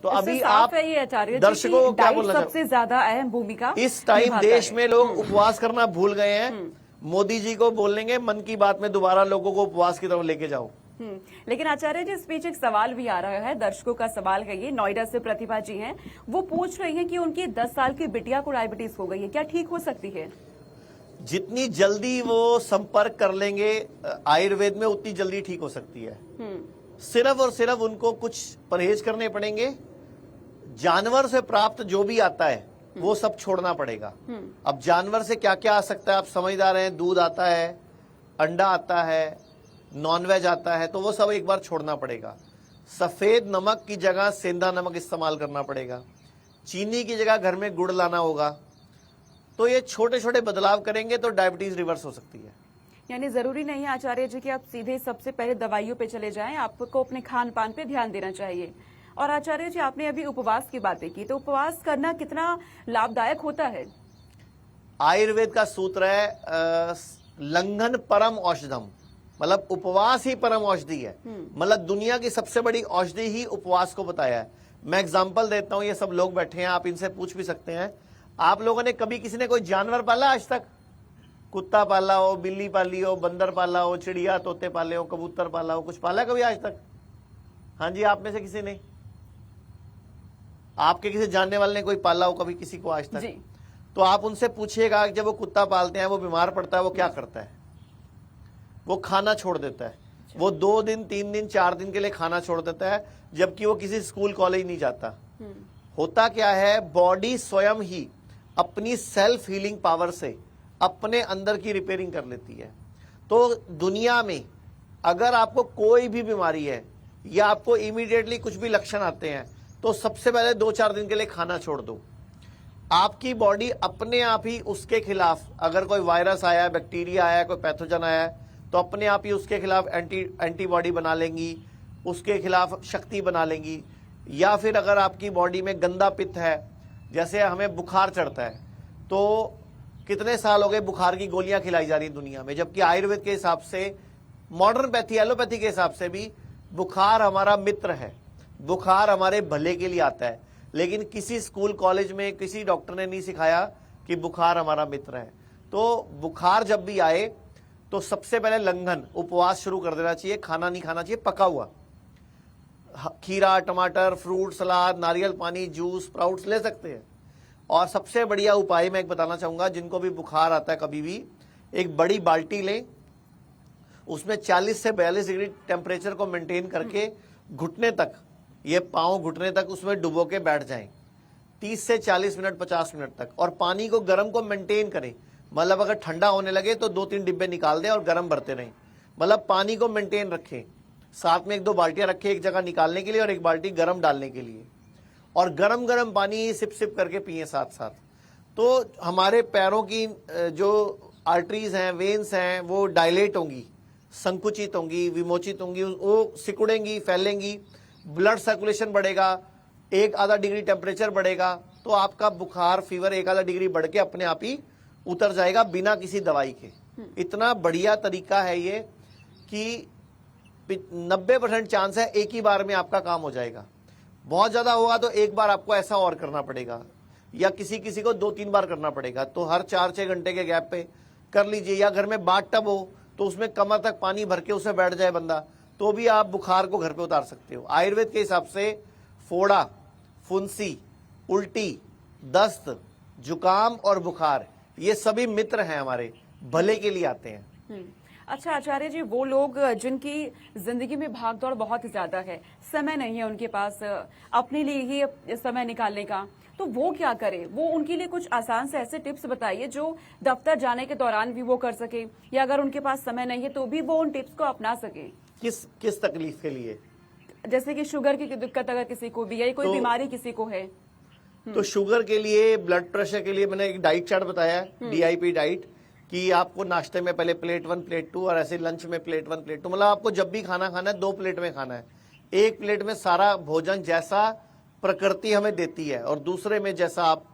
तो अभी साफ आप है ये आचार्य जी दर्शकों को कि क्या डाइट बोलना सबसे ज्यादा अहम भूमिका इस टाइम निभाता देश है। में लोग उपवास करना भूल गए हैं। मोदी जी को बोलेंगे मन की बात में दोबारा लोगों को उपवास की तरफ लेके जाओ। लेकिन आचार्य जी इस बीच एक सवाल भी आ रहा है, दर्शकों का सवाल है ये। नोएडा से प्रतिभा जी हैं, वो पूछ रही हैं कि उनकी 10 साल की बिटिया को डायबिटीज हो गई है, क्या ठीक हो सकती है? जितनी जल्दी वो संपर्क कर लेंगे आयुर्वेद में उतनी जल्दी ठीक हो सकती है। सिर्फ और सिर्फ उनको कुछ परहेज करने पड़ेंगे। जानवर से प्राप्त जो भी आता है वो सब छोड़ना पड़ेगा। अब जानवर से क्या क्या आ सकता है आप समझदार हैं। दूध आता है, अंडा आता है, नॉनवेज आता है, तो वो सब एक बार छोड़ना पड़ेगा। सफेद नमक की जगह सेंधा नमक इस्तेमाल करना पड़ेगा। चीनी की जगह घर में गुड़ लाना होगा। तो ये छोटे छोटे बदलाव करेंगे तो डायबिटीज रिवर्स हो सकती है। यानी जरूरी नहीं है आचार्य जी कि आप सीधे सबसे पहले दवाइयों पे चले जाएं, आपको अपने खान पान पे ध्यान देना चाहिए। और आचार्य जी आपने अभी उपवास की बातें की, तो उपवास करना कितना लाभदायक होता है? आयुर्वेद का सूत्र है लंघन परम औषधम, मतलब उपवास ही परम औषधि है। मतलब दुनिया की सबसे बड़ी औषधि ही उपवास को बताया है। मैं एग्जांपल देता हूं, ये सब लोग बैठे हैं, आप इनसे पूछ भी सकते हैं। आप लोगों ने कभी किसी ने कोई जानवर पाला आज तक? कुत्ता पाला हो, बिल्ली पाली हो, बंदर पाला हो, चिड़िया तोते पाले हो, कबूतर पाला हो, कुछ पाला कभी आज तक? हाँ जी, आप में से किसी ने? आपके किसी जानने वाले ने कोई पाला हो कभी किसी को आज तक? जी। तो आप उनसे पूछिएगा जब वो कुत्ता पालते हैं, वो बीमार पड़ता है, वो क्या करता है? वो खाना छोड़ देता है। वो 2 दिन 3 दिन 4 दिन के लिए खाना छोड़ देता है, जबकि वो किसी स्कूल कॉलेज नहीं जाता। होता क्या है, बॉडी स्वयं ही अपनी सेल्फ हीलिंग पावर से अपने अंदर की रिपेयरिंग कर लेती है। तो दुनिया में अगर आपको कोई भी बीमारी है या आपको इमीडिएटली कुछ भी लक्षण आते हैं, तो सबसे पहले 2-4 दिन के लिए खाना छोड़ दो। आपकी बॉडी अपने आप ही उसके खिलाफ, अगर कोई वायरस आया, बैक्टीरिया आया, कोई पैथोजन आया, तो अपने आप ही उसके खिलाफ एंटीबॉडी बना लेंगी, उसके खिलाफ शक्ति बना लेंगी। या फिर अगर आपकी बॉडी में गंदा पित्त है, जैसे हमें बुखार चढ़ता है, तो कितने साल हो गए बुखार की गोलियां खिलाई जा रही दुनिया में, जबकि आयुर्वेद के हिसाब से, मॉडर्न पैथी एलोपैथी के हिसाब से भी बुखार हमारा मित्र है। बुखार हमारे भले के लिए आता है, लेकिन किसी स्कूल कॉलेज में किसी डॉक्टर ने नहीं सिखाया कि बुखार हमारा मित्र है। तो बुखार जब भी आए तो सबसे पहले लंघन, उपवास शुरू कर देना चाहिए। खाना नहीं खाना चाहिए, पका हुआ खीरा, टमाटर, फ्रूट सलाद, नारियल पानी, जूस, स्प्राउट्स ले सकते हैं। और सबसे बढ़िया उपाय मैं एक बताना चाहूंगा, जिनको भी बुखार आता है कभी भी, एक बड़ी बाल्टी लें, उसमें 40 से 42 डिग्री टेम्परेचर को मेंटेन करके घुटने तक, ये पांव घुटने तक उसमें डुबो के बैठ जाएं 30 से 40 मिनट, 50 मिनट तक। और पानी को गर्म को मेंटेन करें, मतलब अगर ठंडा होने लगे तो 2-3 डिब्बे निकाल दें और गर्म भरते रहें। मतलब पानी को मेंटेन रखें, साथ में 1-2 बाल्टियां रखें, एक जगह निकालने के लिए और एक बाल्टी गर्म डालने के लिए, और गरम गरम पानी सिप सिप करके पिए साथ साथ। तो हमारे पैरों की जो आर्टरीज हैं, वेन्स हैं, वो डायलेट होंगी, संकुचित होंगी, विमोचित होंगी, वो सिकुड़ेंगी, फैलेंगी, ब्लड सर्कुलेशन बढ़ेगा, 1-आधा डिग्री टेम्परेचर बढ़ेगा, तो आपका बुखार फीवर 1-आधा डिग्री बढ़ के अपने आप ही उतर जाएगा बिना किसी दवाई के। इतना बढ़िया तरीका है ये कि 90% चांस है एक ही बार में आपका काम हो जाएगा। बहुत ज्यादा होगा तो एक बार आपको ऐसा और करना पड़ेगा, या किसी किसी को 2-3 बार करना पड़ेगा। तो हर 4-6 घंटे के गैप पे कर लीजिए। या घर में बाथ टब हो तो उसमें कमर तक पानी भर के उसे बैठ जाए बंदा, तो भी आप बुखार को घर पे उतार सकते हो। आयुर्वेद के हिसाब से फोड़ा, फुंसी, उल्टी, दस्त, जुकाम और बुखार, ये सभी मित्र हैं, हमारे भले के लिए आते हैं। अच्छा आचार्य जी, वो लोग जिनकी जिंदगी में भागदौड़ बहुत ज्यादा है, समय नहीं है उनके पास अपने लिए ही समय निकालने का, तो वो क्या करे? वो उनके लिए कुछ आसान से ऐसे टिप्स बताइए जो दफ्तर जाने के दौरान भी वो कर सके, या अगर उनके पास समय नहीं है तो भी वो उन टिप्स को अपना सके। किस तकलीफ के लिए? जैसे कि शुगर की दिक्कत अगर किसी को भी है, कोई बीमारी किसी को है, तो शुगर के लिए, ब्लड प्रेशर के लिए मैंने एक डाइट चार्ट बताया, DIP डाइट, कि आपको नाश्ते में पहले प्लेट 1, प्लेट 2 और ऐसे लंच में प्लेट 1, प्लेट 2। मतलब आपको जब भी खाना खाना है 2 प्लेट में खाना है। एक प्लेट में सारा भोजन जैसा प्रकृति हमें देती है, और दूसरे में जैसा आप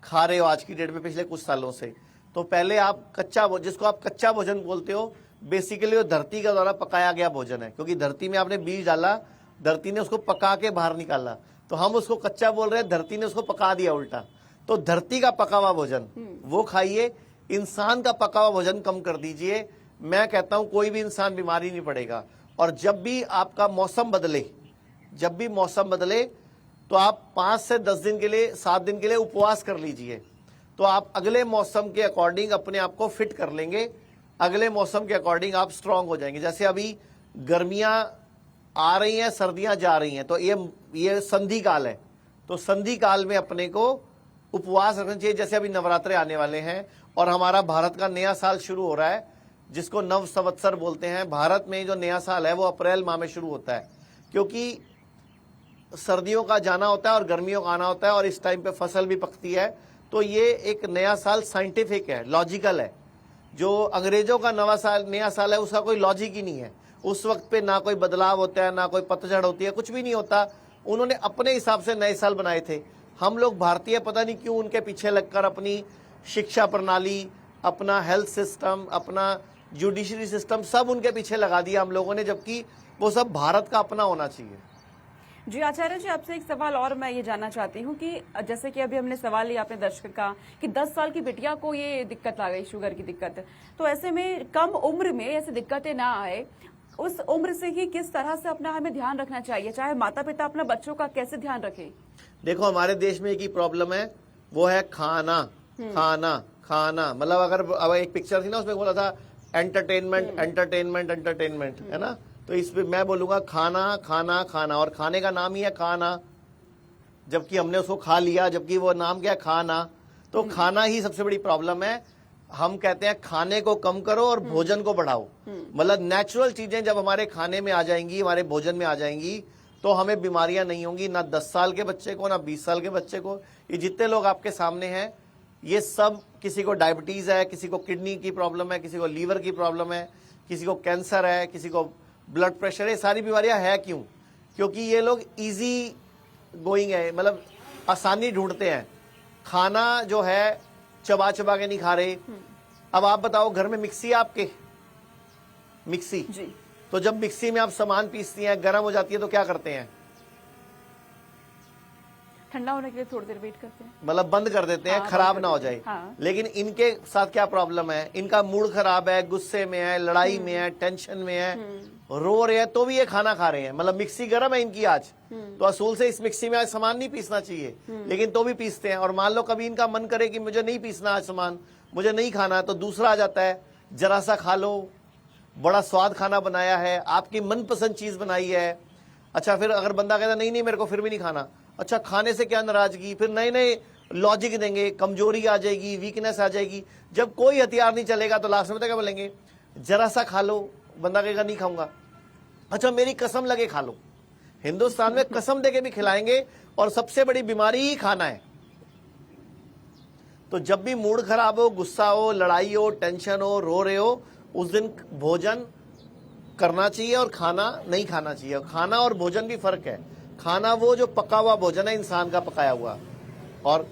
खा रहे हो आज की डेट में पिछले कुछ सालों से। तो पहले आप कच्चा, जिसको आप कच्चा भोजन बोलते हो, बेसिकली वो धरती का द्वारा पकाया गया भोजन है, क्योंकि धरती में आपने बीज डाला, धरती ने उसको पका के बाहर निकाला, तो हम उसको कच्चा बोल रहे हैं, धरती ने उसको पका दिया उल्टा। तो धरती का पका हुआ भोजन वो खाइए, इंसान का पका हुआ भोजन कम कर दीजिए। मैं कहता हूं कोई भी इंसान बीमारी नहीं पड़ेगा। और जब भी आपका मौसम बदले, जब भी मौसम बदले तो आप 5 से 10 दिन के लिए, 7 दिन के लिए उपवास कर लीजिए। तो आप अगले मौसम के अकॉर्डिंग अपने आप को फिट कर लेंगे, अगले मौसम के अकॉर्डिंग आप स्ट्रांग हो जाएंगे। जैसे अभी गर्मियां आ रही हैं, सर्दियां जा रही हैं, तो ये संधि काल है। तो संधि काल में अपने को उपवास रखना चाहिए। जैसे अभी नवरात्रे आने वाले हैं और हमारा भारत का नया साल शुरू हो रहा है, जिसको नव संवत्सर बोलते हैं। भारत में जो नया साल है वो अप्रैल माह में शुरू होता है, क्योंकि सर्दियों का जाना होता है और गर्मियों का आना होता है, और इस टाइम पे फसल भी पकती है। तो ये एक नया साल साइंटिफिक है, लॉजिकल है। जो अंग्रेजों का नया साल है उसका कोई लॉजिक ही नहीं है। उस वक्त पे ना कोई बदलाव होता है, ना कोई पतझड़ होती है, कुछ भी नहीं होता। उन्होंने अपने हिसाब से नए साल बनाए थे। हम लोग भारतीय पता नहीं क्यों उनके पीछे लगकर अपनी शिक्षा प्रणाली, अपना हेल्थ सिस्टम, अपना जुडिशरी सिस्टम सब उनके पीछे लगा दिया हम लोगों ने, जबकि वो सब भारत का अपना होना चाहिए। जी आचार्य जी, आपसे एक सवाल और मैं ये जानना चाहती हूँ कि जैसे कि अभी हमने सवाल लिया अपने दर्शक का कि 10 साल की बिटिया को ये दिक्कत आ गई, शुगर की दिक्कत, तो ऐसे में कम उम्र में ऐसी दिक्कतें ना आए, उस उम्र से ही किस तरह से अपना हमें ध्यान रखना चाहिए, चाहे माता पिता अपने बच्चों का कैसे ध्यान रखें? देखो हमारे देश में एक ही प्रॉब्लम है, वो है खाना खाना खाना। मतलब अगर अब एक पिक्चर थी ना, उसमें बोला था एंटरटेनमेंट एंटरटेनमेंट एंटरटेनमेंट, है ना। तो इस पे मैं बोलूंगा खाना खाना खाना, और खाने का नाम ही है खाना, जबकि हमने उसको खा लिया, जबकि वो नाम क्या है, खाना। तो खाना ही सबसे बड़ी प्रॉब्लम है। हम कहते हैं खाने को कम करो और भोजन को बढ़ाओ। मतलब नेचुरल चीजें जब हमारे खाने में आ जाएंगी, हमारे भोजन में आ जाएंगी, तो हमें बीमारियां नहीं होंगी, ना 10 साल के बच्चे को, ना 20 साल के बच्चे को। ये जितने लोग आपके सामने हैं, ये सब, किसी को डायबिटीज है, किसी को किडनी की प्रॉब्लम है, किसी को लीवर की प्रॉब्लम है, किसी को कैंसर है, किसी को ब्लड प्रेशर है। सारी बीमारियां है क्यों? क्योंकि ये लोग इजी गोइंग है, मतलब आसानी ढूंढते हैं। खाना जो है चबा चबा के नहीं खा रहे। अब आप बताओ, घर में मिक्सी है आपके, मिक्सी जी, तो जब मिक्सी में आप सामान पीसती हैं, गर्म हो जाती है, तो क्या करते हैं? ठंडा होने के लिए थोड़ी देर वेट करते हैं, मतलब बंद कर देते हैं, हाँ, खराब बंद ना कर हो देते जाए। हैं, हाँ। लेकिन इनके साथ क्या प्रॉब्लम है? इनका मूड खराब है, गुस्से में है, लड़ाई में है, टेंशन में है, रो रहे हैं, तो भी ये खाना खा रहे हैं। मतलब मिक्सी गर्म है इनकी आज, तो असूल से इस मिक्सी में आज सामान नहीं पीसना चाहिए, लेकिन तो भी पीसते हैं। और मान लो कभी इनका मन करे कि मुझे नहीं पीसना आज सामान, मुझे नहीं खाना, तो दूसरा आ जाता है, जरा सा खा लो, बड़ा स्वाद खाना बनाया है, आपकी मनपसंद चीज बनाई है। अच्छा, फिर अगर बंदा कहता नहीं नहीं मेरे को फिर भी नहीं खाना, अच्छा खाने से क्या नाराजगी, फिर नए नए लॉजिक देंगे, कमजोरी आ जाएगी, वीकनेस आ जाएगी। जब कोई हथियार नहीं चलेगा तो लास्ट में क्या बोलेंगे? जरा सा खा लो, बंदा कहेगा नहीं खाऊंगा, अच्छा मेरी कसम लगे खा लो। हिंदुस्तान में कसम देके भी खिलाएंगे, और सबसे बड़ी बीमारी ही खाना है। तो जब भी मूड खराब हो, गुस्सा हो, लड़ाई हो, टेंशन हो, रो रहे हो, उस दिन भोजन करना चाहिए और खाना नहीं खाना चाहिए। खाना और भोजन भी फर्क है। खाना वो जो पका हुआ भोजन है, इंसान का पकाया हुआ, और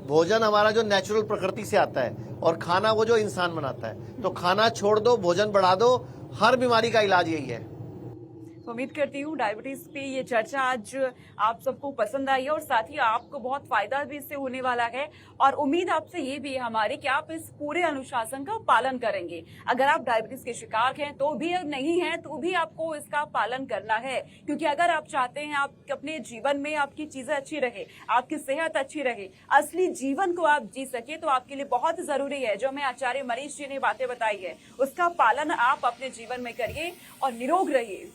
भोजन हमारा जो नेचुरल प्रकृति से आता है, और खाना वो जो इंसान बनाता है। तो खाना छोड़ दो, भोजन बढ़ा दो, हर बीमारी का इलाज यही है। उम्मीद करती हूँ डायबिटीज पे ये चर्चा आज आप सबको पसंद आई है, और साथ ही आपको बहुत फायदा भी इससे होने वाला है। और उम्मीद आपसे ये भी है हमारी कि आप इस पूरे अनुशासन का पालन करेंगे। अगर आप डायबिटीज के शिकार हैं तो भी, नहीं है तो भी आपको इसका पालन करना है, क्योंकि अगर आप चाहते हैं आप अपने जीवन में आपकी चीजें अच्छी रहे, आपकी सेहत अच्छी रहे, असली जीवन को आप जी सके, तो आपके लिए बहुत जरूरी है जो हमें आचार्य मनीष जी ने बातें बताई है, उसका पालन आप अपने जीवन में करिए और निरोग रहिए।